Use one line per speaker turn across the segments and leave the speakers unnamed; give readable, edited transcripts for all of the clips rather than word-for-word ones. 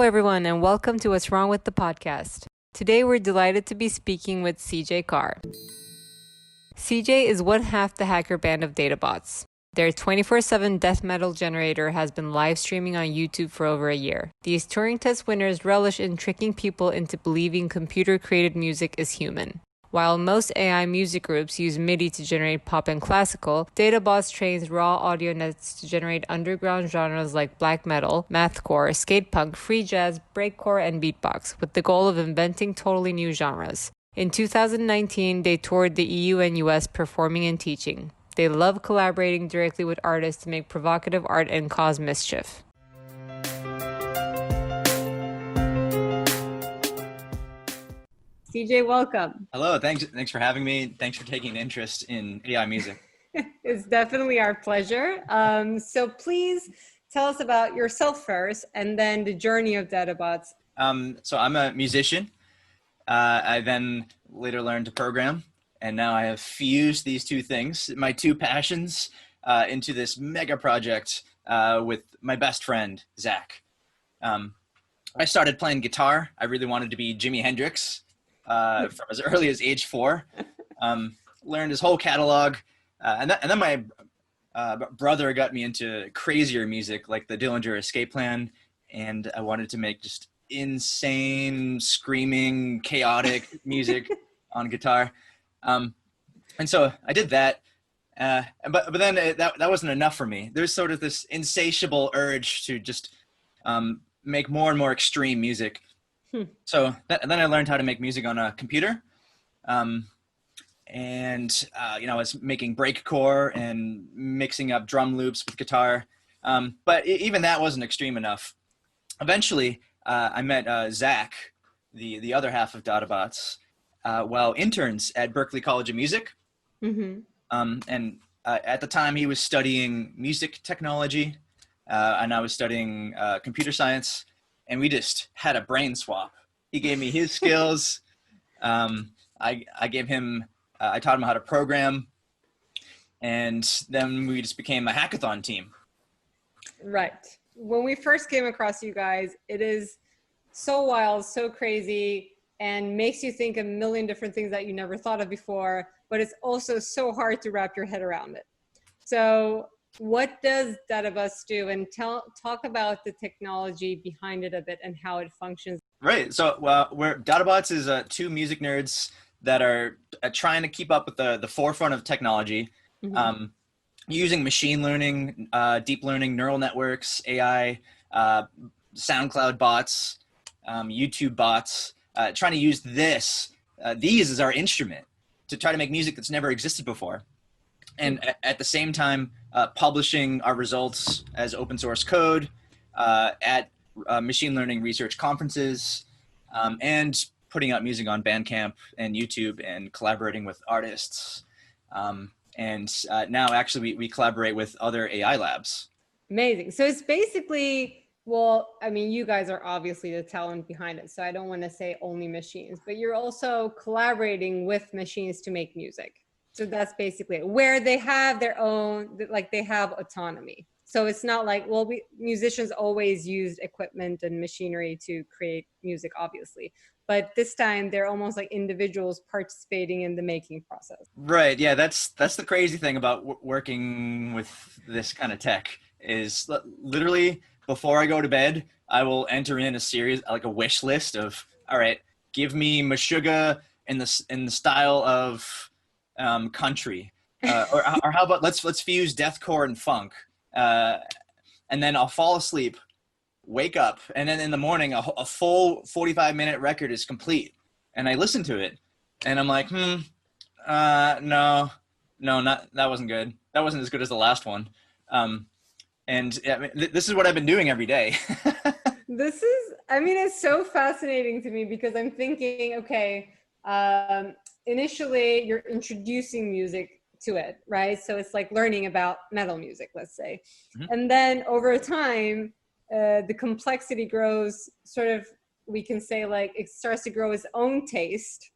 Hello, everyone, and welcome to What's Wrong with the Podcast. Today, we're delighted to be speaking with CJ Carr. CJ is one half the hacker band of Dadabots. Their 24/7 death metal generator has been live streaming on YouTube for over a year. These Turing-test winners relish in tricking people into believing computer-created music is human. While most AI music groups use MIDI to generate pop and classical, Dadabots trains raw audio nets to generate underground genres like black metal, mathcore, skate punk, free jazz, breakcore, and beatbox, with the goal of inventing totally new genres. In 2019, they toured the EU and US performing and teaching. They love collaborating directly with artists to make provocative art and cause mischief. CJ, welcome.
Hello, thanks for having me. Thanks for taking an interest in AI music.
It's definitely our pleasure. So please tell us about yourself first and then the journey of Dadabots.
So I'm a musician. I then later learned to program, and now I have fused these two things, my two passions, into this mega project with my best friend, Zach. I started playing guitar. I really wanted to be Jimi Hendrix. From as early as age 4, learned his whole catalog, and then my brother got me into crazier music like the Dillinger Escape Plan, and I wanted to make just insane, screaming, chaotic music on guitar, and so I did that. But then that wasn't enough for me. There's sort of this insatiable urge to just make more and more extreme music. So then I learned how to make music on a computer, and I was making breakcore and mixing up drum loops with guitar, but even that wasn't extreme enough. Eventually, I met Zach, the other half of Dadabots, while interns at Berklee College of Music, and at the time he was studying music technology, and I was studying computer science. And we just had a brain swap. He gave me his skills. I gave him, I taught him how to program. And then we just became a hackathon team.
Right. When we first came across you guys, it is so wild, so crazy, and makes you think a million different things that you never thought of before. But it's also so hard to wrap your head around it. So what does Dadabots do? And talk about the technology behind it a bit and how it functions.
Right. So Dadabots is two music nerds that are trying to keep up with the forefront of technology, using machine learning, deep learning, neural networks, AI, SoundCloud bots, YouTube bots, trying to use these as our instrument to try to make music that's never existed before. And at the same time, publishing our results as open source code at machine learning research conferences, and putting out music on Bandcamp and YouTube and collaborating with artists. And now actually we collaborate with other AI labs.
Amazing. So it's basically, well, I mean, you guys are obviously the talent behind it, so I don't want to say only machines, but you're also collaborating with machines to make music. So that's basically it, where they have their own, like they have autonomy. So it's not like, well, musicians always used equipment and machinery to create music, obviously. But this time they're almost like individuals participating in the making process.
Right. Yeah, that's the crazy thing about working with this kind of tech is literally before I go to bed, I will enter in a series, like a wish list of, all right, give me Meshuggah in the style of country, or how about let's fuse deathcore and funk, and then I'll fall asleep, wake up, and then in the morning a full 45-minute record is complete, and I listen to it, and I'm like, no, not that wasn't good. That wasn't as good as the last one, and I mean, this is what I've been doing every day.
This is, I mean, it's so fascinating to me because I'm thinking, okay. Initially, you're introducing music to it, right? So it's like learning about metal music, let's say. And then over time, the complexity grows sort of, we can say like it starts to grow its own taste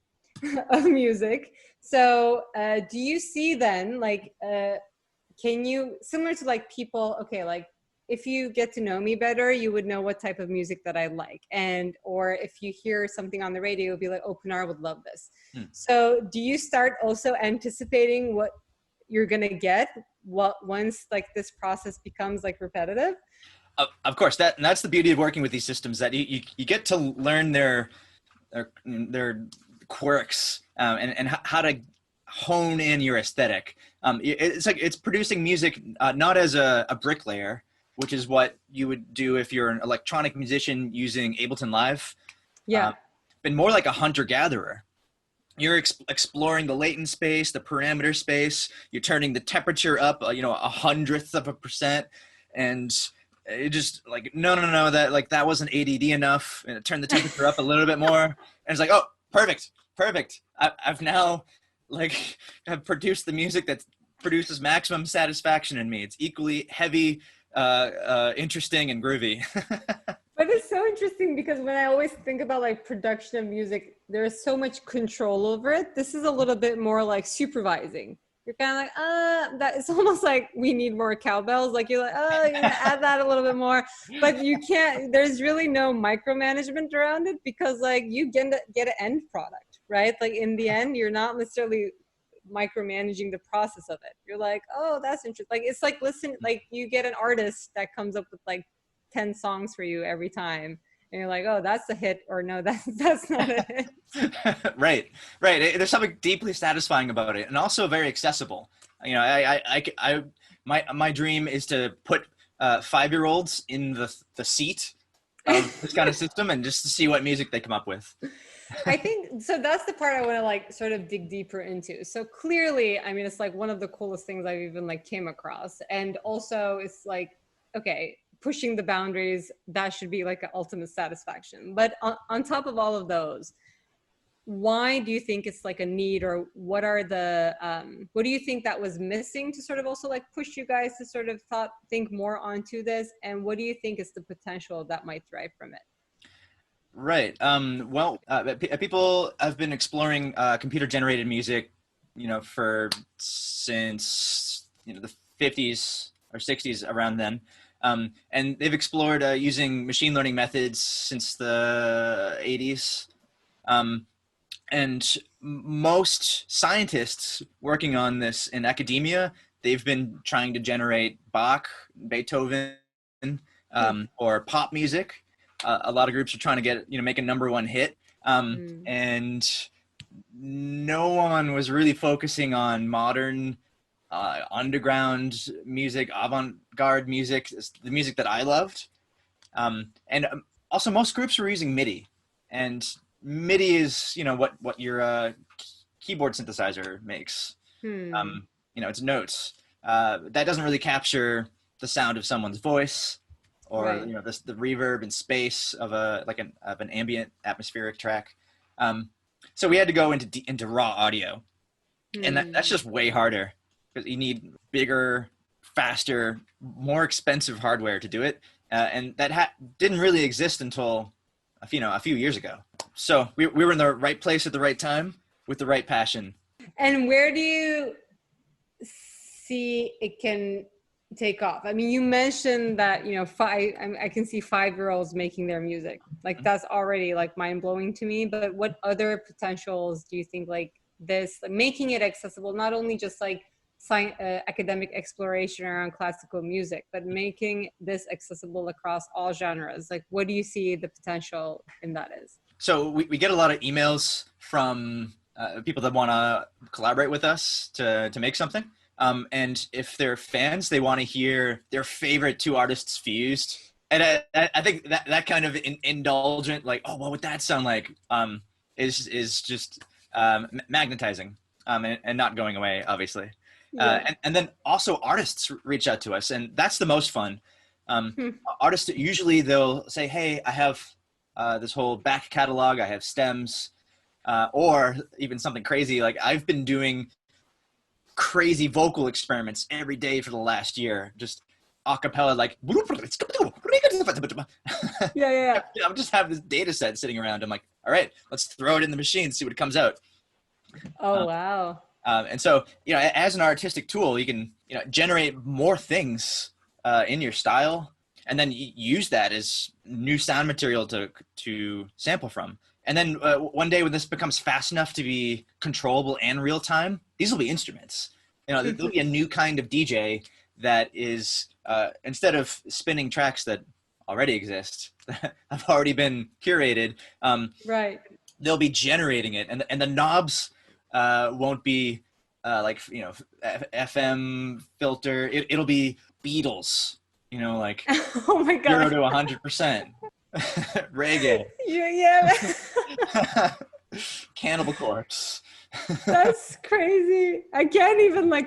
of music. So do you see then like, can you, similar to like people, okay, like if you get to know me better, you would know what type of music that I like. And, or if you hear something on the radio, you'll be like, oh, Pinar would love this. So do you start also anticipating what you're going to get once like this process becomes like repetitive?
Of course, that's the beauty of working with these systems, that you get to learn their quirks, and how to hone in your aesthetic. It's like it's producing music not as a bricklayer, which is what you would do if you're an electronic musician using Ableton Live.
Yeah.
But more like a hunter-gatherer. You're exploring the latent space, the parameter space. You're turning the temperature up, 0.01%, and it just like no, that wasn't ADD enough. And turn the temperature up a little bit more, and it's like, oh, perfect. I've now have produced the music that produces maximum satisfaction in me. It's equally heavy, interesting, and groovy.
But it's so interesting because when I always think about like production of music, there's so much control over it. This is a little bit more like supervising. You're kind of like, that it's almost like we need more cowbells. Like you're like, you're gonna add that a little bit more, but you can't, there's really no micromanagement around it because like you get an end product, right? Like in the end, you're not necessarily micromanaging the process of it. You're like, oh, that's interesting. Like, it's like, listen, like you get an artist that comes up with like 10 songs for you every time. And you're like, oh, that's a hit, or no, that's not a hit.
Right. There's something deeply satisfying about it, and also very accessible. My dream is to put 5-year-olds in the seat of this kind of system, and just to see what music they come up with.
I think so. That's the part I want to like sort of dig deeper into. So clearly, I mean, it's like one of the coolest things I've even like came across, and also it's like, okay, pushing the boundaries, that should be like an ultimate satisfaction. But on top of all of those, why do you think it's like a need, or what are the what do you think that was missing to sort of also like push you guys to sort of think more onto this, and what do you think is the potential that might thrive from it?
Right. People have been exploring computer generated music, since the 50s or 60s, around then. And they've explored using machine learning methods since the 80s. And most scientists working on this in academia, they've been trying to generate Bach, Beethoven, or pop music. A lot of groups are trying to get, make a #1 hit. And no one was really focusing on modern underground music, avant-garde music, the music that I loved. And also most groups were using MIDI, and MIDI is, what your keyboard synthesizer makes. It's notes. That doesn't really capture the sound of someone's voice, or
right.
The reverb and space of an ambient atmospheric track. So we had to go into raw audio, and that's just way harder, because you need bigger, faster, more expensive hardware to do it, and that didn't really exist until a few years ago. So we were in the right place at the right time with the right passion.
And where do you see it can take off? I mean, you mentioned that I can see 5-year-olds making their music. Like that's already like mind-blowing to me. But what other potentials do you think like this, like, making it accessible, not only just like academic exploration around classical music, but making this accessible across all genres? Like, what do you see the potential in that is?
So we get a lot of emails from people that want to collaborate with us to make something. And if they're fans, they want to hear their favorite 2 artists fused. And I think that kind of indulgent, like, oh, what would that sound like, is just magnetizing, and not going away, obviously. Yeah. And then also artists reach out to us, and that's the most fun. Artists, usually they'll say, hey, I have this whole back catalog, I have stems, or even something crazy. Like, I've been doing crazy vocal experiments every day for the last year, just a cappella, like
yeah.
I just have this data set sitting around. I'm like, all right, let's throw it in the machine, see what comes out.
Oh, wow.
And so, as an artistic tool, you can, generate more things in your style and then use that as new sound material to sample from. And then one day when this becomes fast enough to be controllable and real time, these will be instruments. There'll be a new kind of DJ that is, instead of spinning tracks that already exist, have already been curated,
right.
they'll be generating it. And the knobs won't be like, FM filter. It'll be Beatles, like
oh my God.
0 to 100%. Reggae.
Yeah.
Cannibal Corpse.
That's crazy. I can't even I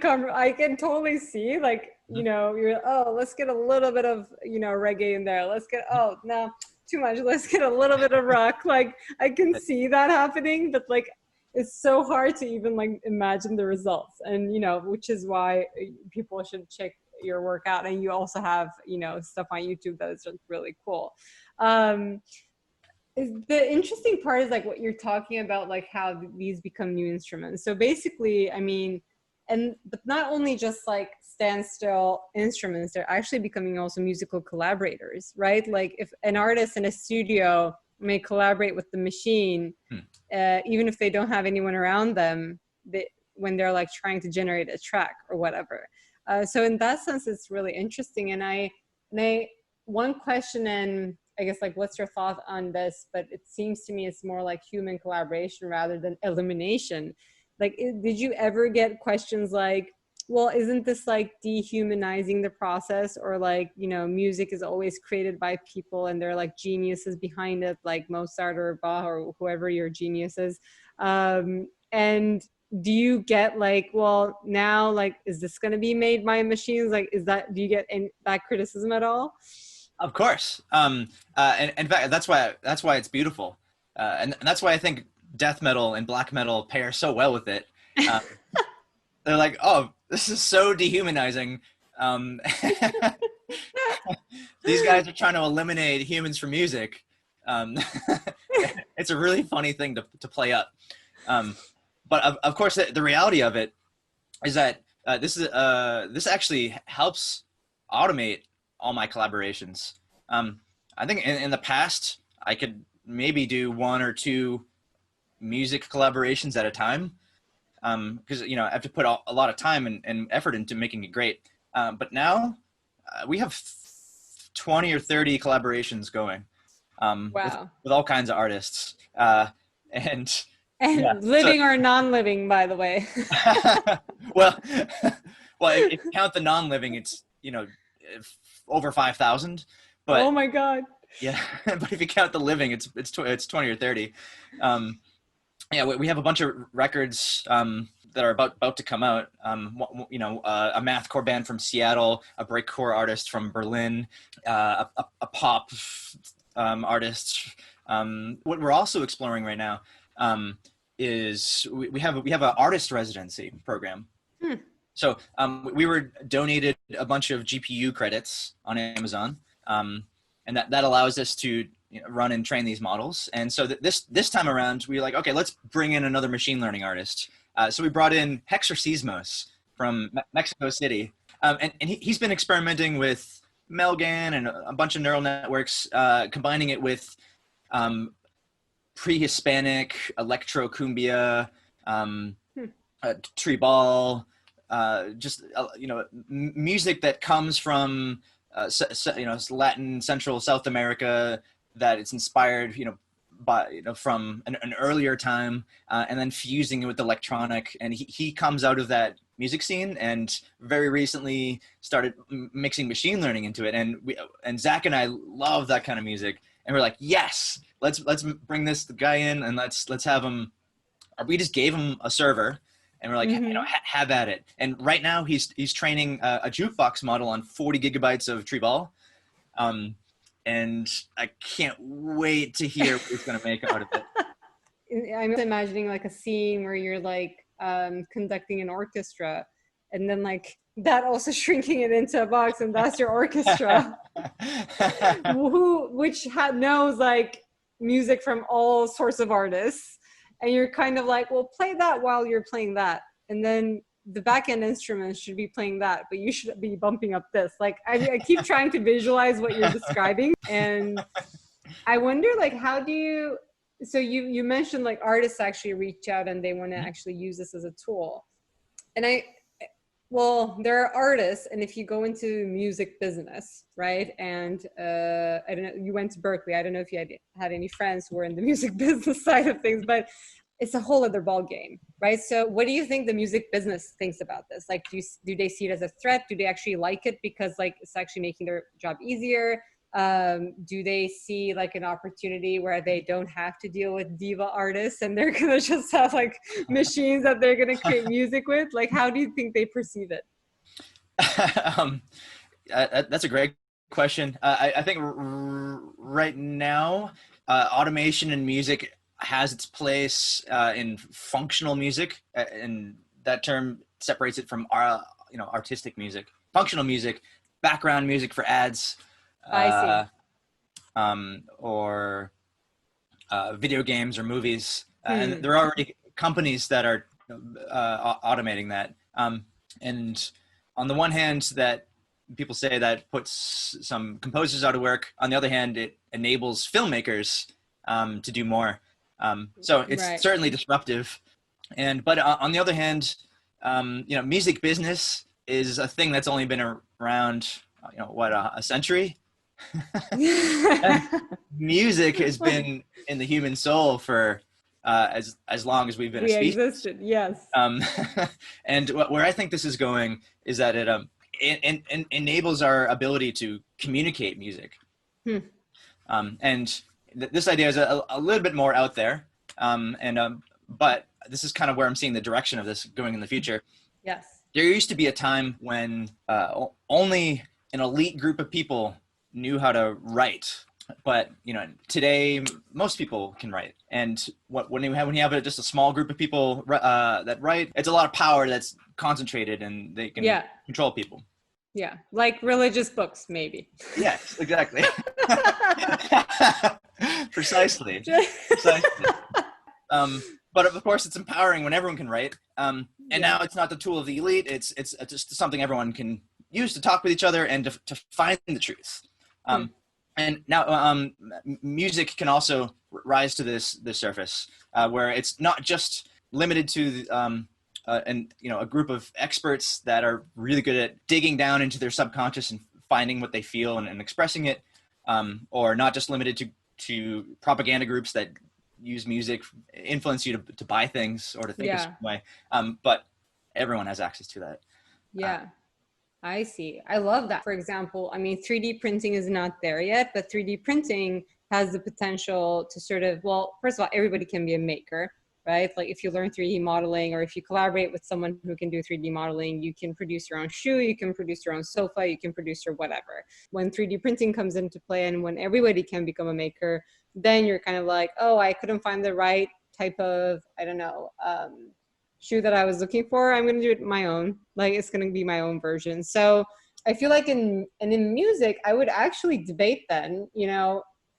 can totally see let's get a little bit of, reggae in there. Let's get, no, too much. Let's get a little bit of rock. I can see that happening, but it's so hard to even imagine the results. And, which is why people should check your work out. And you also have, stuff on YouTube that is really cool. The interesting part is what you're talking about, how these become new instruments. So basically, but not only just standstill instruments, they're actually becoming also musical collaborators, right? If an artist in a studio may collaborate with the machine, even if they don't have anyone around them, when they're trying to generate a track or whatever. So in that sense, it's really interesting. And one question, and I guess what's your thought on this? But it seems to me it's more human collaboration rather than elimination. Did you ever get questions well, isn't this dehumanizing the process? Or music is always created by people and they're geniuses behind it, like Mozart or Bach or whoever your genius is. And do you get well, now is this going to be made by machines? Do you get that criticism at all?
Of course. And in fact, that's why it's beautiful. And that's why I think death metal and black metal pair so well with it. They're oh, this is so dehumanizing. These guys are trying to eliminate humans from music. It's a really funny thing to play up. But of course, the reality of it is that this actually helps automate all my collaborations. I think in the past, I could maybe do 1 or 2 music collaborations at a time, because I have to put a lot of time and effort into making it great. But now we have 20 or 30 collaborations going,
wow.
with all kinds of artists, and
yeah, living or non-living, by the way.
well, if you count the non-living, it's over 5,000. But
oh my God.
Yeah, but if you count the living, it's 20 or 30. Yeah, we have a bunch of records that are about to come out. A mathcore band from Seattle, a breakcore artist from Berlin, a pop artist. What we're also exploring right now is we have an artist residency program. So we were donated a bunch of GPU credits on Amazon, and that allows us to run and train these models. And so this time around, we were okay, let's bring in another machine learning artist. So we brought in Hexer from Mexico City, and he's been experimenting with Melgan and a bunch of neural networks, combining it with pre-Hispanic electro cumbia, tribal. Music that comes from Latin, Central, South America, that it's inspired from an earlier time, and then fusing it with electronic. And he comes out of that music scene and very recently started mixing machine learning into it. And Zach and I love that kind of music, and we're yes, let's bring this guy in and let's have him. We just gave him a server. And we're have at it. And right now he's training a jukebox model on 40 gigabytes of Tribal. And I can't wait to hear what he's going to make out of it.
I'm imagining a scene where you're conducting an orchestra, and then that also shrinking it into a box, and that's your orchestra. which knows music from all sorts of artists. And you're kind of well, play that while you're playing that. And then the back end instruments should be playing that, but you should be bumping up this. Like I keep trying to visualize what you're describing, and I wonder, like, how do you, so you mentioned like artists actually reach out and they want to actually use this as a tool. And well, there are artists, and if you go into music business, right? And I don't know, you went to Berkeley. I don't know if you had any friends who were in the music business side of things, but it's a whole other ball game, right? So what do you think the music business thinks about this? Like, do they see it as a threat? Do they actually like it because like it's actually making their job easier? Do they see like an opportunity where they don't have to deal with diva artists and they're gonna just have like machines that they're gonna create music with? Like, how do you think they perceive it?
That's a great question. I think right now, automation in music has its place in functional music, and that term separates it from artistic music. Functional music, background music for ads.
I see.
Or video games or movies, and there are already companies that are automating that. And on the one hand, that people say that puts some composers out of work. On the other hand, it enables filmmakers to do more. So it's certainly disruptive. But on the other hand, music business is a thing that's only been around, a century. Music has been in the human soul for as long as we've been a species.
Existed, yes.
And where I think this is going is that it enables our ability to communicate music. And this idea is a little bit more out there, but this is kind of where I'm seeing the direction of this going in the future.
Yes.
There used to be a time when only an elite group of people knew how to write, but today most people can write. And when you have just a small group of people that write, it's a lot of power that's concentrated, and they can control people.
Yeah, like religious books, maybe.
Yes, exactly. Precisely. But of course, it's empowering when everyone can write. And now it's not the tool of the elite. It's just something everyone can use to talk with each other and to find the truth. And now music can also rise to this surface, where it's not just limited to a group of experts that are really good at digging down into their subconscious and finding what they feel and expressing it, or not just limited to propaganda groups that use music, influence you to buy things or to think a certain way. But everyone has access to that.
Yeah. I see. I love that. For example, 3D printing is not there yet, but 3D printing has the potential to sort of, well, first of all, everybody can be a maker, right? Like if you learn 3D modeling, or if you collaborate with someone who can do 3D modeling, you can produce your own shoe, you can produce your own sofa, you can produce your whatever. When 3D printing comes into play and when everybody can become a maker, then you're kind of like, oh, I couldn't find the right type of, shoe that I was looking for. I'm going to do it my own. Like it's going to be my own version. So I feel like in music, I would actually debate then,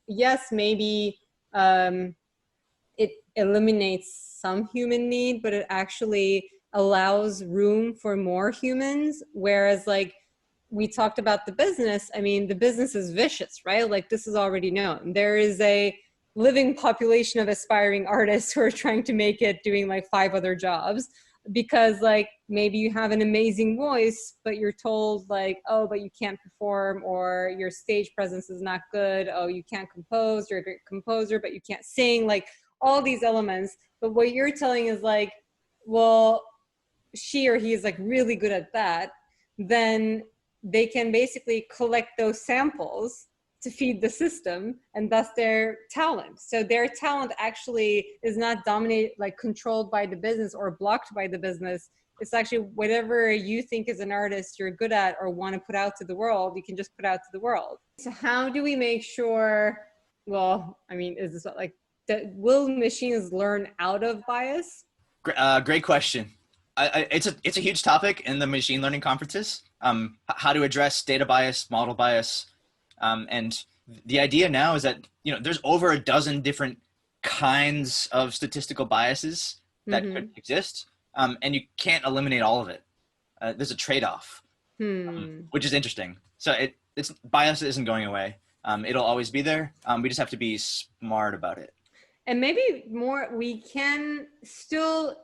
yes, maybe it eliminates some human need, but it actually allows room for more humans. Whereas like we talked about the business, the business is vicious, right? Like this is already known. There is a living population of aspiring artists who are trying to make it doing like 5 other jobs, because like maybe you have an amazing voice, but you're told like, oh, but you can't perform, or your stage presence is not good. Oh, you can't compose. You're a great composer, but you can't sing, like all these elements. But what you're telling is like, well, she or he is like really good at that. Then they can basically collect those samples to feed the system, and thus their talent. So their talent actually is not dominated, like controlled by the business or blocked by the business. It's actually whatever you think as an artist you're good at or want to put out to the world, you can just put out to the world. So how do we make sure, is this like, will machines learn out of bias?
Great question. It's a huge topic in the machine learning conferences. How to address data bias, model bias. And the idea now is that, there's over 12 different kinds of statistical biases that could exist. and you can't eliminate all of it. There's a trade-off, which is interesting. So it's bias isn't going away. It'll always be there. We just have to be smart about it.
And maybe we can still,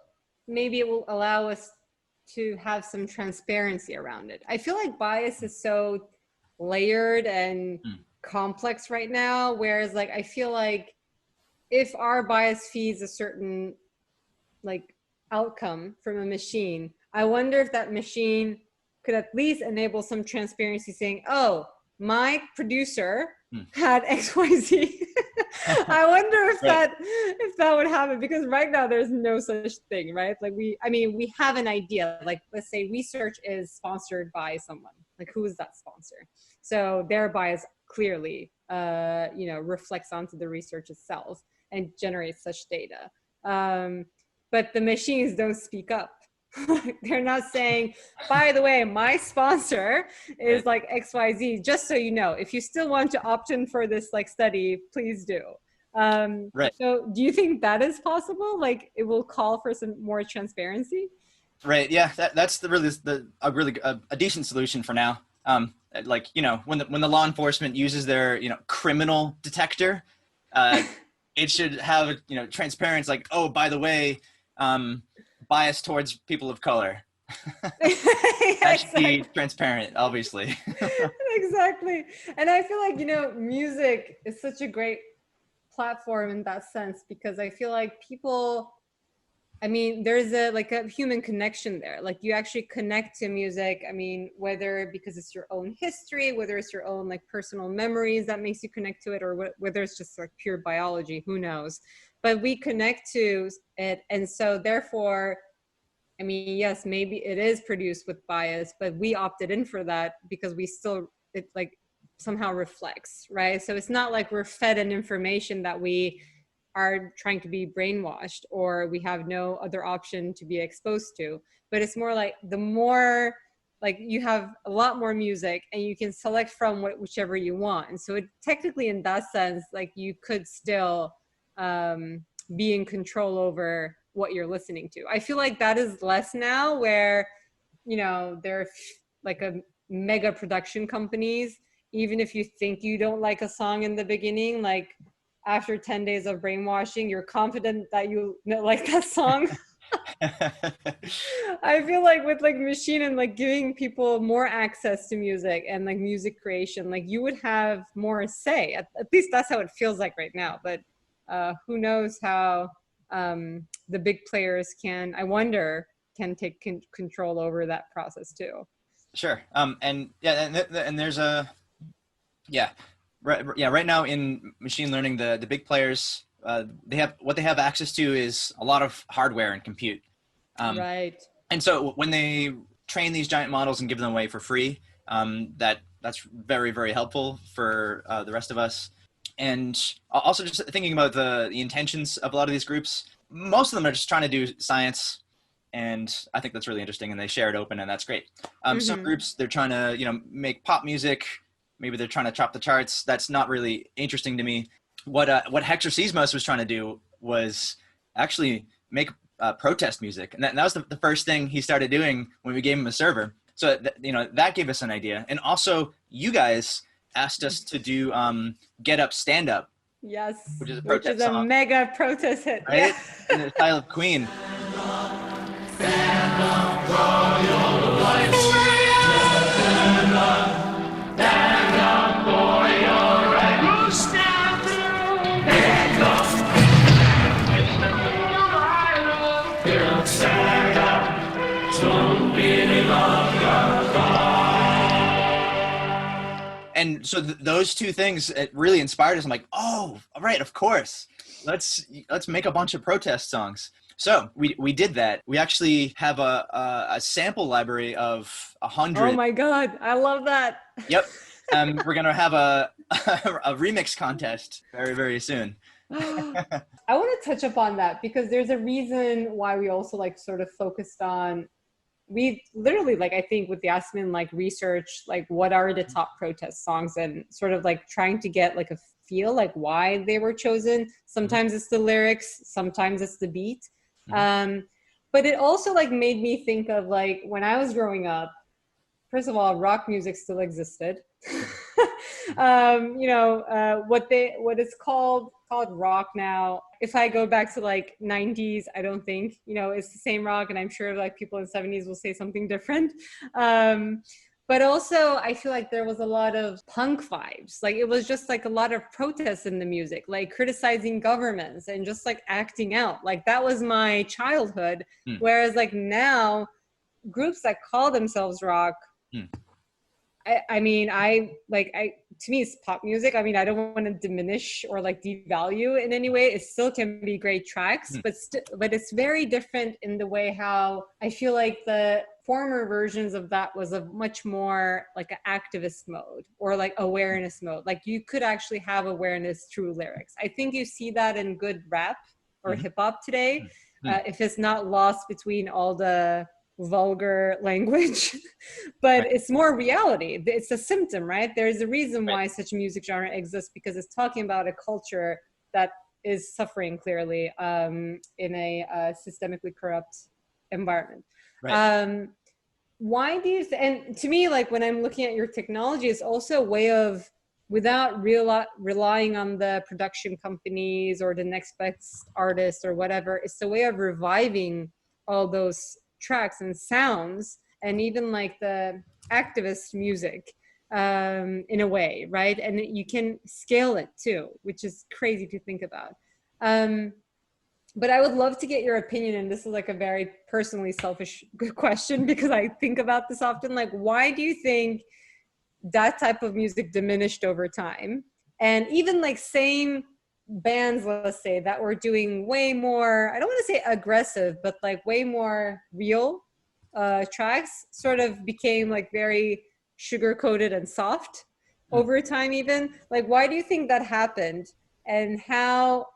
maybe it will allow us to have some transparency around it. I feel like bias is so layered and complex right now, whereas like I feel like if our bias feeds a certain like outcome from a machine, I wonder if that machine could at least enable some transparency, saying, oh, my producer had XYZ. I wonder if that would happen, because right now there's no such thing, right? Like we have an idea, like let's say research is sponsored by someone, like who is that sponsor? So their bias clearly, reflects onto the research itself and generates such data. But the machines don't speak up. They're not saying, by the way, my sponsor is like XYZ, just so you know, if you still want to opt in for this like study, please do. So do you think that is possible? Like it will call for some more transparency?
Right. Yeah. That's a decent solution for now. When the law enforcement uses their, criminal detector, it should have, transparency, like, oh, by the way, bias towards people of color. That should be transparent, obviously.
Exactly. And I feel like, music is such a great platform in that sense, because I feel like people, there's a human connection there. Like you actually connect to music. Whether because it's your own history, whether it's your own like personal memories that makes you connect to it, or whether it's just like pure biology, who knows? But we connect to it. And so therefore, yes, maybe it is produced with bias, but we opted in for that because it like somehow reflects, right? So it's not like we're fed an information that we are trying to be brainwashed or we have no other option to be exposed to, but it's more like the more like you have a lot more music and you can select from whichever you want. And so it technically in that sense, like you could still be in control over what you're listening to. I feel like that is less now, where they're like a mega production companies, even if you think you don't like a song in the beginning, like after 10 days of brainwashing, you're confident that you like that song. I feel like with like machine and like giving people more access to music and like music creation, like you would have more say. At least that's how it feels like right now. But who knows how the big players can take control over that process too.
Sure. And there's right now in machine learning, the big players, they have access to is a lot of hardware and compute.
Right.
And so when they train these giant models and give them away for free, that's very, very helpful for the rest of us. And also just thinking about the intentions of a lot of these groups, most of them are just trying to do science. And I think that's really interesting, and they share it open, and that's great. Some groups, they're trying to, make pop music. Maybe they're trying to chop the charts. That's not really interesting to me. What Hexercismos was trying to do was actually make protest music, and that was the first thing he started doing when we gave him a server. So that gave us an idea, and also you guys asked us to do Get Up, Stand Up.
Yes,
which is a
song, mega protest hit,
right? Yeah. In the style of Queen.
Stand up for your life. Stand up for your right. Stand up. Stand up. Don't be loved.
And so those two things, it really inspired us. I'm like, oh, all right, of course. Let's make a bunch of protest songs. So we did that. We actually have a sample library of 100.
Oh my God, I love that.
Yep. We're going to have a remix contest very, very soon.
I want to touch upon that because there's a reason why we also like sort of focused on, we literally like, I think with Yasmin, like research, like what are the top protest songs and sort of like trying to get like a feel like why they were chosen. Sometimes it's the lyrics, sometimes it's the beat. But But it also like made me think of like when I was growing up, first of all, rock music still existed. What is called rock now. If I go back to like 90s, I don't think, it's the same rock, and I'm sure like people in 70s will say something different. But also I feel like there was a lot of punk vibes. Like it was just like a lot of protests in the music, like criticizing governments and just like acting out. Like that was my childhood. Whereas like now groups that call themselves rock, to me it's pop music. I mean, I don't want to diminish or like devalue in any way. It still can be great tracks, but it's very different in the way how I feel like the former versions of that was a much more like an activist mode or like awareness mode. Like you could actually have awareness through lyrics. I think you see that in good rap or hip hop today, if it's not lost between all the vulgar language, but it's more reality. It's a symptom, right? There's a reason why such music genre exists, because it's talking about a culture that is suffering clearly in a systemically corrupt environment. Why do you and to me, like when I'm looking at your technology, it's also a way of, without relying on the production companies or the next best artist or whatever, it's a way of reviving all those tracks and sounds, and even like the activist music in a way, right? And you can scale it too, which is crazy to think about. But I would love to get your opinion, and this is like a very personally selfish question because I think about this often. Like, why do you think that type of music diminished over time? And even like same bands, let's say, that were doing way more, I don't want to say aggressive, but like way more real tracks sort of became like very sugar coated and soft over time. Even like, why do you think that happened? And how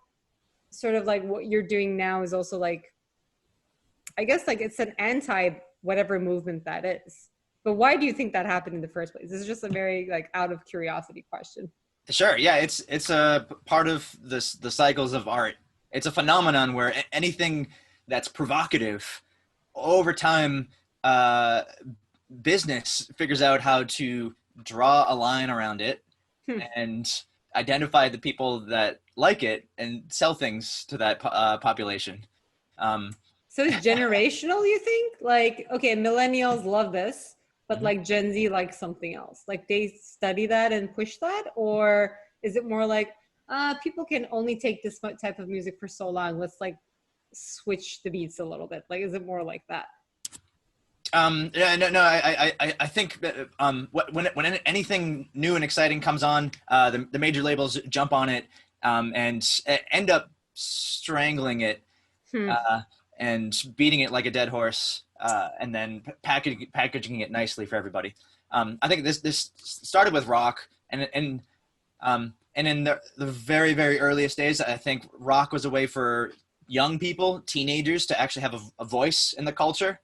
sort of like what you're doing now is also like, I guess like it's an anti whatever movement that is. But why do you think that happened in the first place? This is just a very like out of curiosity question.
Sure. Yeah, it's a part of the cycles of art. It's a phenomenon where anything that's provocative, over time, business figures out how to draw a line around it and identify the people that like it and sell things to that population.
So it's generational, you think? Like, okay, millennials love this, but like Gen Z likes something else. Like they study that and push that? Or is it more like, people can only take this type of music for so long, let's like switch the beats a little bit? Like, is it more like that?
I think that when anything new and exciting comes on, the major labels jump on it and end up strangling it and beating it like a dead horse, and then packaging it nicely for everybody. I think this started with rock, and in the very, very earliest days, I think rock was a way for young people, teenagers, to actually have a voice in the culture.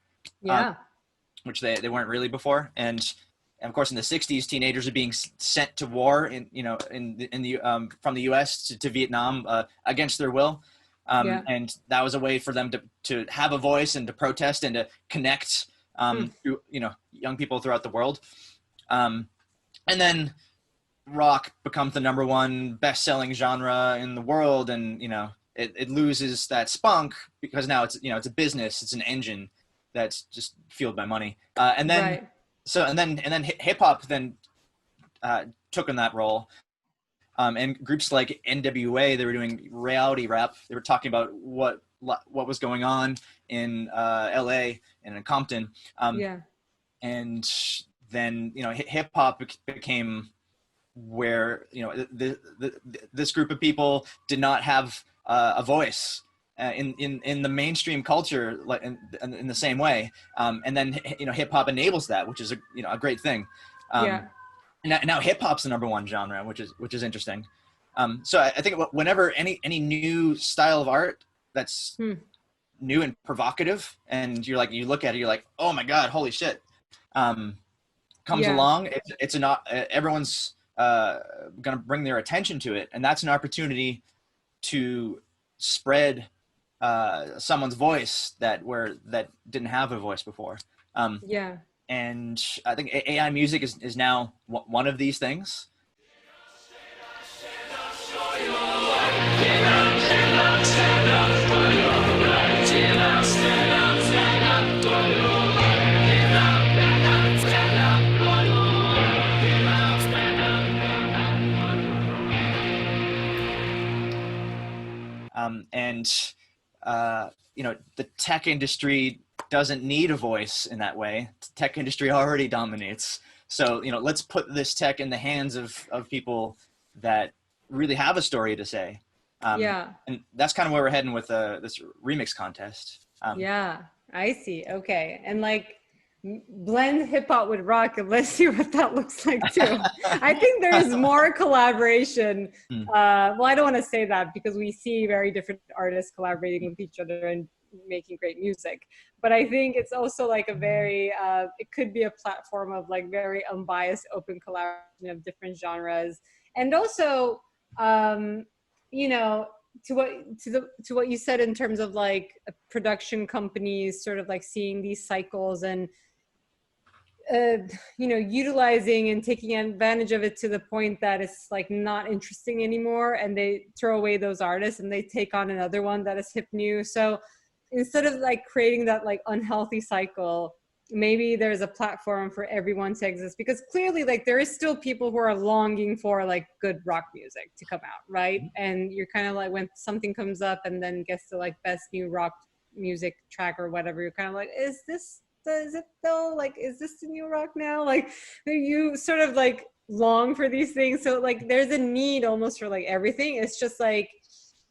Which they weren't really before. And of course, in the 60s, teenagers are being sent to war from the U.S. to Vietnam against their will. And that was a way for them to have a voice and to protest and to connect to young people throughout the world. And then rock becomes the #1 best-selling genre in the world, and it loses that spunk because now it's a business, it's an engine that's just fueled by money. And then hip hop then took on that role. And groups like NWA, they were doing reality rap. They were talking about what was going on in LA and in Compton. And then hip hop became where this group of people did not have a voice in the mainstream culture, like in the same way, and then hip hop enables that, which is a great thing. Now hip hop's the #1 genre, which is interesting. So I think whenever any new style of art that's new and provocative, and you look at it, you're like, oh my god, holy shit, comes along, everyone's gonna bring their attention to it, and that's an opportunity to spread someone's voice that didn't have a voice before.
Yeah.
And I think AI music is now one of these things. The tech industry doesn't need a voice in that way. The tech industry already dominates. So, let's put this tech in the hands of people that really have a story to say.
Yeah.
And that's kind of where we're heading with this remix contest.
Yeah, I see. Okay. And like blend hip hop with rock, and let's see what that looks like too. I think there is more collaboration. Well, I don't want to say that because we see very different artists collaborating with each other and making great music. But I think it's also like a very, it could be a platform of like very unbiased, open collaboration of different genres. And also, to what you said in terms of like production companies sort of like seeing these cycles and utilizing and taking advantage of it to the point that it's like not interesting anymore, and they throw away those artists and they take on another one that is hip new. So instead of like creating that like unhealthy cycle, maybe there's a platform for everyone to exist, because clearly like there is still people who are longing for like good rock music to come out, right? And you're kind of like, when something comes up and then gets to like best new rock music track or whatever, you're kind of like, is it though? Like, is this the new rock now? Like, you sort of like long for these things. So like there's a need almost for like everything. It's just like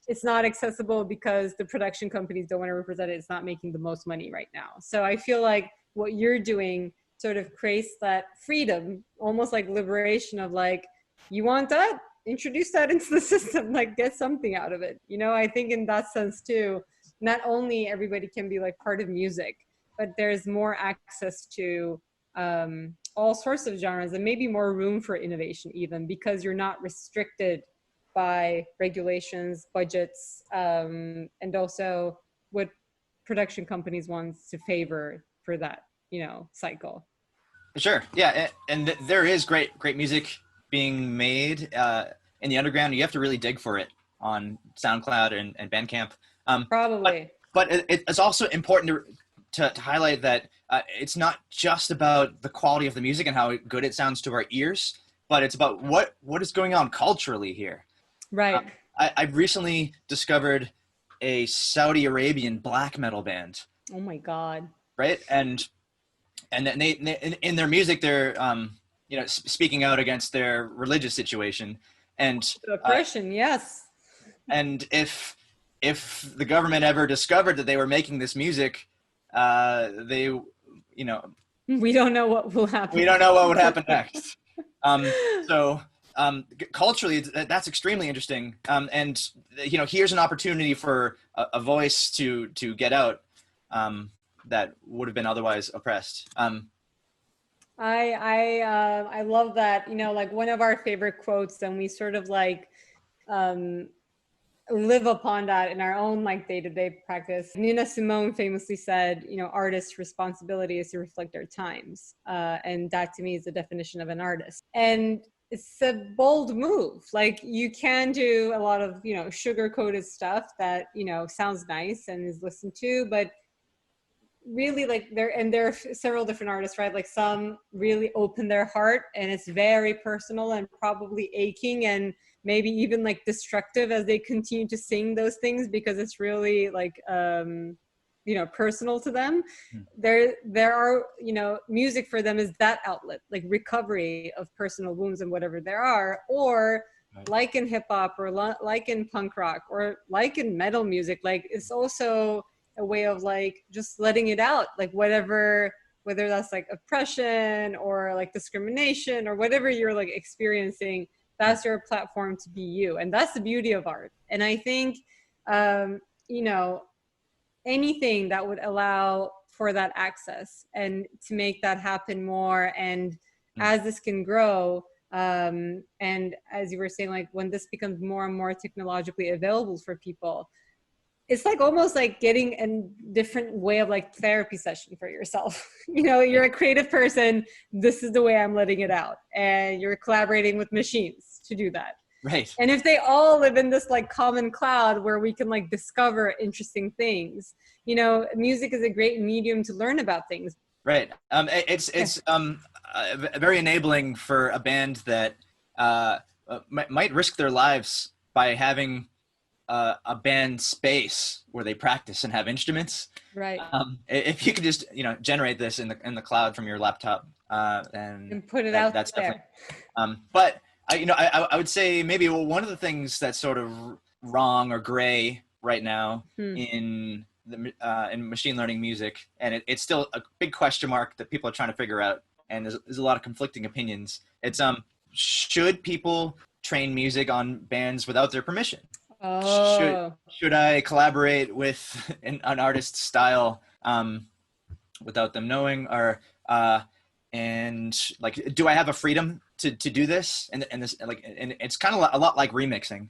it's not accessible because the production companies don't want to represent it. It's not making the most money right now. So I feel like what you're doing sort of creates that freedom, almost like liberation of like, you want that? Introduce that into the system, like get something out of it. I think in that sense too, not only everybody can be like part of music, but there's more access to all sorts of genres and maybe more room for innovation even, because you're not restricted by regulations, budgets, and also what production companies want to favor for that, cycle.
Sure. Yeah. And there is great music being made in the underground. You have to really dig for it on SoundCloud and Bandcamp.
Probably.
But it's also important to highlight that it's not just about the quality of the music and how good it sounds to our ears, but it's about what is going on culturally here.
Right.
I've recently discovered a Saudi Arabian black metal band.
Oh my God.
Right. And then they in their music, they're, speaking out against their religious situation and
oppression. Yes.
And if the government ever discovered that they were making this music, we
don't know what will happen.
We don't know what would happen next. Culturally, that's extremely interesting. And here's an opportunity for a voice to get out that would have been otherwise oppressed.
I love that. Like one of our favorite quotes, and we sort of like live upon that in our own like day-to-day practice. Nina Simone famously said, artists' responsibility is to reflect their times. And that to me is the definition of an artist. And it's a bold move. Like you can do a lot of, sugar-coated stuff that, sounds nice and is listened to, but really like there are several different artists, right? Like some really open their heart and it's very personal and probably aching and maybe even like destructive as they continue to sing those things because it's really like personal to them. There are music for them is that outlet, like recovery of personal wounds and whatever there are, or right. Like in hip hop or like in punk rock or like in metal music, like it's also a way of like just letting it out, like whether that's like oppression or like discrimination or whatever you're like experiencing, that's your platform to be you. And that's the beauty of art. And I think anything that would allow for that access and to make that happen more, and as this can grow, and as you were saying, like when this becomes more and more technologically available for people, it's like almost like getting a different way of like therapy session for yourself. You're a creative person. This is the way I'm letting it out. And you're collaborating with machines to do that.
Right.
And if they all live in this like common cloud where we can like discover interesting things, music is a great medium to learn about things.
Right. It's very enabling for a band that might risk their lives by having a band space where they practice and have instruments.
Right.
If you could just generate this in the cloud from your laptop
and put it out
that's
there.
But I would say maybe one of the things that's sort of wrong or gray right now in machine learning music, and it's still a big question mark that people are trying to figure out, and there's a lot of conflicting opinions. It's should people train music on bands without their permission?
Oh.
Should I collaborate with an artist's style without them knowing, or and like, do I have a freedom to do this? And it's kind of a lot like remixing.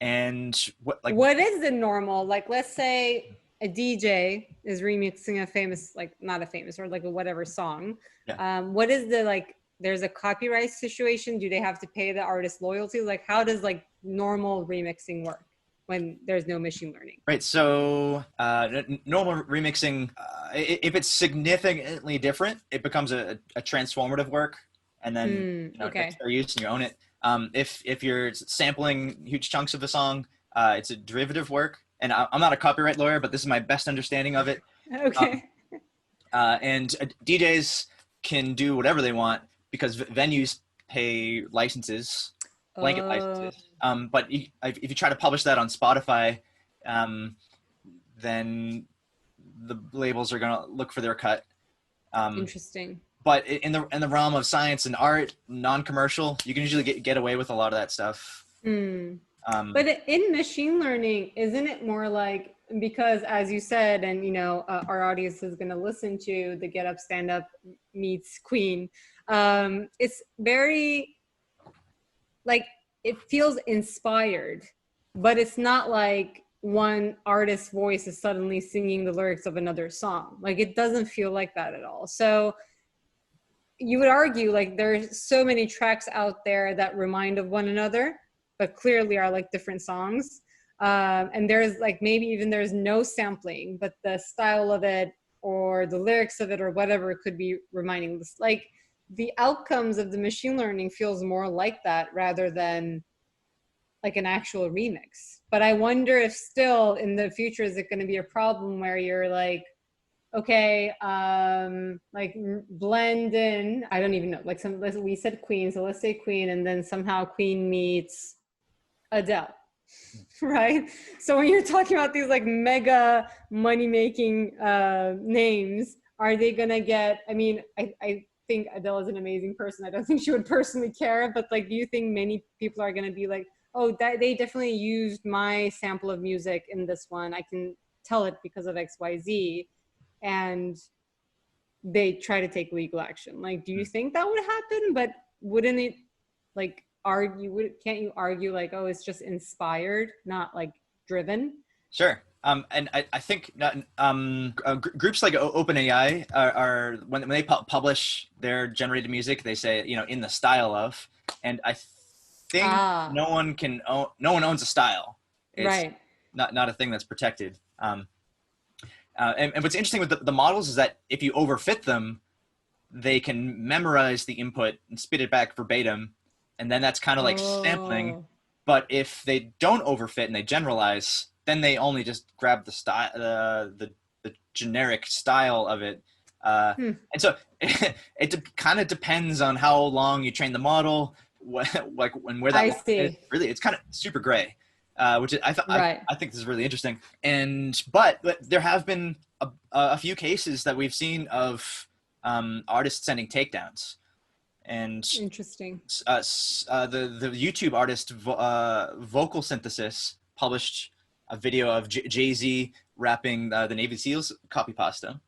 And what is
the normal? Like, let's say a DJ is remixing a famous, like not a famous or like a whatever song.
Yeah.
What is the like? There's a copyright situation. Do they have to pay the artist loyalty? Like, how does like normal remixing work when there's no machine learning?
Right. So normal remixing, if it's significantly different, it becomes a transformative work, and then it's fair use and you own it. If you're sampling huge chunks of a song, it's a derivative work. And I'm not a copyright lawyer, but this is my best understanding of it.
Okay.
And DJs can do whatever they want because venues pay licenses, blanket licenses. But if you try to publish that on Spotify, then the labels are going to look for their cut.
Interesting.
But in the realm of science and art, non-commercial, you can usually get away with a lot of that stuff.
But in machine learning, isn't it more like, because as you said, and our audience is going to listen to the Get Up Stand Up meets Queen, it's very like, it feels inspired, but it's not like one artist's voice is suddenly singing the lyrics of another song. Like, it doesn't feel like that at all. So you would argue like there's so many tracks out there that remind of one another, but clearly are like different songs. And there's like, maybe even there's no sampling, but the style of it or the lyrics of it or whatever could be reminding this. Like, the outcomes of the machine learning feels more like that rather than like an actual remix. But I wonder if still in the future, is it going to be a problem where you're like, okay, like blend in, I don't even know, like we said Queen, so let's say Queen, and then somehow Queen meets Adele, right? So when you're talking about these like mega money-making names, are they gonna get, I mean, I think Adele is an amazing person. I don't think she would personally care, but like, do you think many people are gonna be like, oh, they definitely used my sample of music in this one, I can tell it because of XYZ, and they try to take legal action? Like, do you think that would happen? But wouldn't it like can't you argue like, oh, it's just inspired, not like driven?
Sure. And I think groups like OpenAI are when they publish their generated music, they say, in the style of, and I think no one owns a style. It's
right.
Not a thing that's protected. And what's interesting with the models is that if you overfit them, they can memorize the input and spit it back verbatim. And then that's kind of like sampling. But if they don't overfit and they generalize, then they only just grab the style, the generic style of it. And so it kind of depends on how long you train the model, where that
I see.
Really, it's kind of super gray. Which I think this is really interesting. But there have been a few cases that we've seen of artists sending takedowns. And
interesting.
The YouTube artist Vocal Synthesis published a video of Jay-Z rapping the Navy SEALs copy pasta.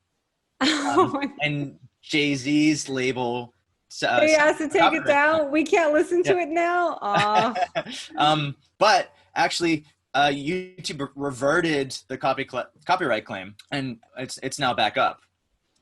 And Jay-Z's label
he has to take it down. We can't listen to it now.
But actually, YouTube reverted the copyright claim, and it's now back up.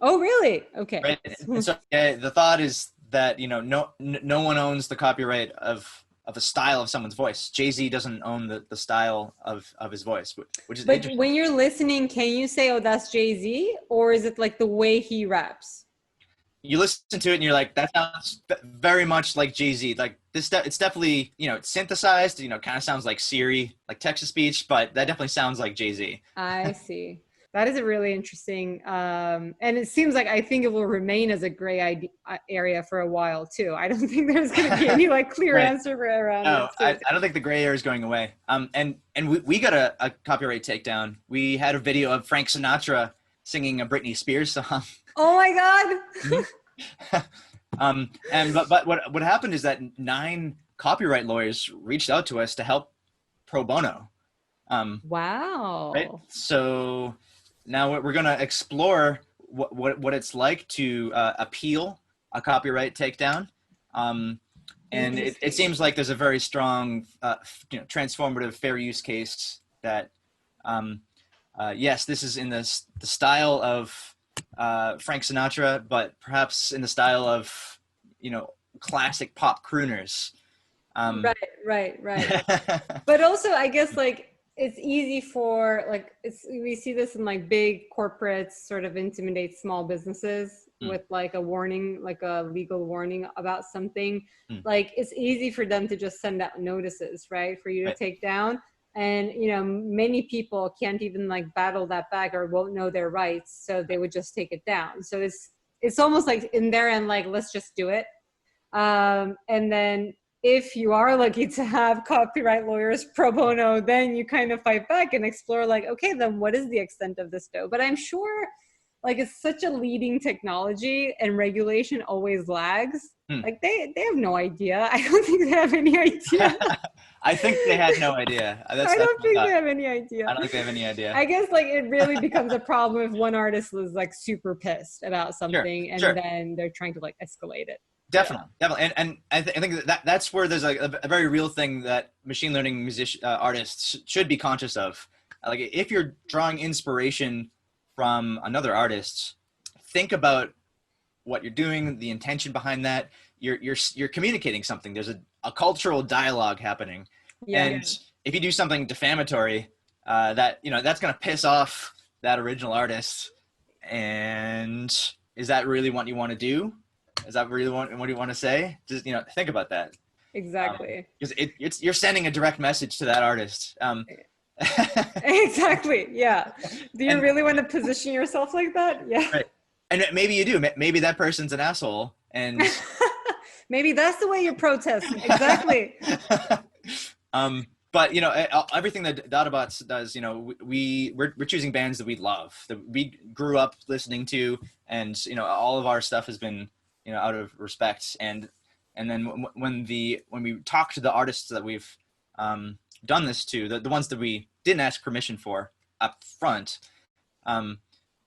Oh, really? Okay.
Right. And so the thought is that, no one owns the copyright of a style of someone's voice. Jay-Z doesn't own the style of his voice, which is
But
interesting.
when you're listening, can you say, oh, that's Jay-Z? Or is it like the way he raps?
You listen to it and you're like, that sounds very much like Jay-Z. Like it's definitely, it's synthesized, kind of sounds like Siri, like text-to-speech, but that definitely sounds like Jay-Z.
I see. That is a really interesting, and it seems like I think it will remain as a gray area for a while too. I don't think there's going to be any like clear
Right.
answer around
No,
it.
I don't think the gray area is going away. And we got a copyright takedown. We had a video of Frank Sinatra singing a Britney Spears song.
Oh my God.
But what happened is that 9 copyright lawyers reached out to us to help pro bono.
Wow.
Right. So now we're going to explore what it's like to appeal a copyright takedown. And it seems like there's a very strong, transformative fair use case that, yes, this is in the style of Frank Sinatra, but perhaps in the style of, classic pop crooners.
Right. But also, I guess like it's easy for like we see this in like big corporates sort of intimidate small businesses with like a warning, like a legal warning about something. Like it's easy for them to just send out notices, right, for you to take down. And many people can't even like battle that back or won't know their rights, so they would just take it down. So it's almost like in their end, like, let's just do it. And then if you are lucky to have copyright lawyers pro bono, then you kind of fight back and explore like, okay, then what is the extent of this though? But I'm sure like it's such a leading technology and regulation always lags. Like they have no idea. I don't think they have any idea.
I think they had no idea.
I don't think they have any idea.
I don't think they have any idea.
I guess like it really becomes a problem if one artist is like super pissed about something and then they're trying to like escalate it.
Definitely. And I think that's where there's a very real thing that machine learning artists should be conscious of. Like if you're drawing inspiration from another artist, think about what you're doing, the intention behind that. You're communicating something. There's a cultural dialogue happening. And if you do something defamatory, that's going to piss off that original artist. And is that really what you want to do? Is that really what you want to say? Just, think about that.
Exactly.
Because you're sending a direct message to that artist.
Exactly. Yeah. Do you really want to position yourself like that? Yeah.
Right. And maybe you do. Maybe that person's an asshole. And
maybe that's the way you protest. Exactly.
But everything that Dadabots does, we're choosing bands that we love, that we grew up listening to, and all of our stuff has been out of respect. And then when we talk to the artists that we've done this to, the ones that we didn't ask permission for up front,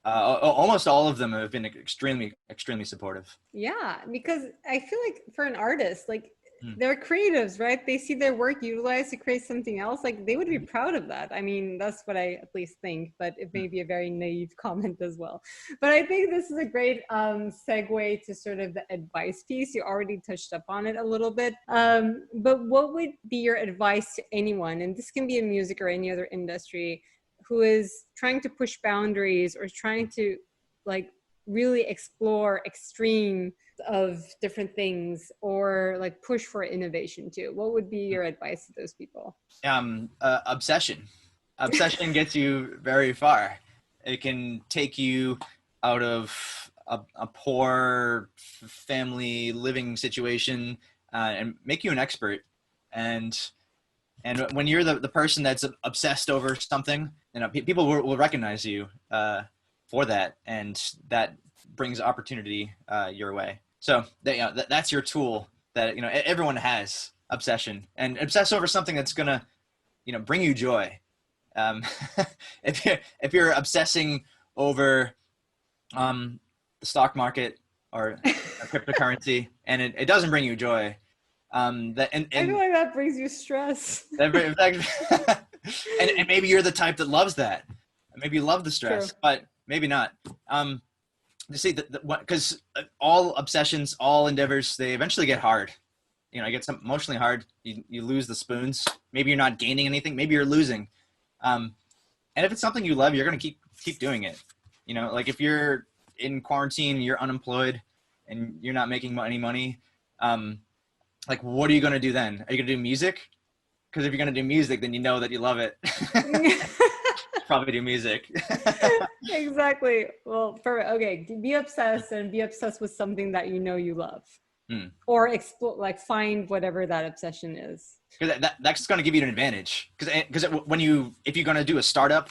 almost all of them have been extremely, extremely supportive.
Yeah, because I feel like for an artist, like they're creatives, right? They see their work utilized to create something else. Like they would be proud of that. I mean, that's what I at least think, but it may be a very naive comment as well. But I think this is a great segue to sort of the advice piece. You already touched up on it a little bit. But what would be your advice to anyone, and this can be in music or any other industry, who is trying to push boundaries or trying to like really explore extreme of different things or like push for innovation too? What would be your advice to those people?
Obsession gets you very far. It can take you out of a poor family living situation and make you an expert. And when you're the person that's obsessed over something, people will recognize you for that, and that brings opportunity your way. So that's your tool. That everyone has obsession, and obsess over something that's gonna bring you joy. If you're obsessing over the stock market or cryptocurrency and it doesn't bring you joy, I
feel like that brings you stress.
and maybe you're the type that loves that. Maybe you love the stress,
True.
but maybe not. You see, because all obsessions, all endeavors, they eventually get hard. You know, it gets emotionally hard. You lose the spoons. Maybe you're not gaining anything. Maybe you're losing. And if it's something you love, you're going to keep doing it. You know, like if you're in quarantine, you're unemployed, and you're not making any money, like what are you going to do then? Are you going to do music? Because if you're going to do music, then you know that you love it. Probably do music.
Exactly. Well, okay, be obsessed and be obsessed with something that you know you love. Or explore, like find whatever that obsession is.
Because that's going to give you an advantage. Because if you're going to do a startup,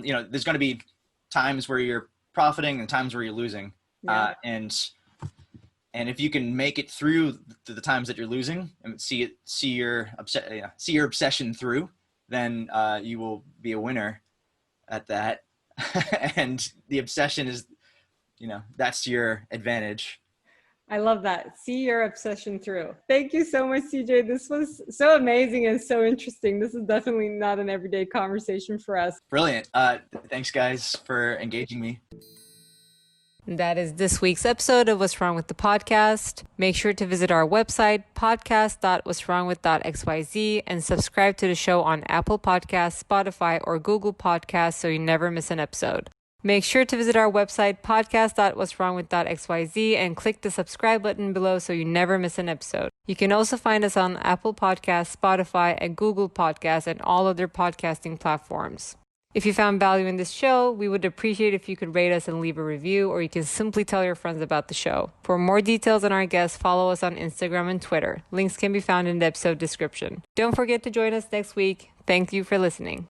you know, there's going to be times where you're profiting and times where you're losing.
Yeah.
And if you can make it through the times that you're losing and see your obsession through, then you will be a winner at that. And the obsession is, you know, that's your advantage.
I love that. See your obsession through. Thank you so much, CJ. This was so amazing and so interesting. This is definitely not an everyday conversation for us.
Brilliant. Thanks, guys, for engaging me.
That is this week's episode of What's Wrong with the Podcast. Make sure to visit our website, podcast.what'swrongwith.xyz, and subscribe to the show on Apple Podcasts, Spotify, or Google Podcasts so you never miss an episode. Make sure to visit our website, podcast.what'swrongwith.xyz, and click the subscribe button below so you never miss an episode. You can also find us on Apple Podcasts, Spotify, and Google Podcasts, and all other podcasting platforms. If you found value in this show, we would appreciate if you could rate us and leave a review, or you can simply tell your friends about the show. For more details on our guests, follow us on Instagram and Twitter. Links can be found in the episode description. Don't forget to join us next week. Thank you for listening.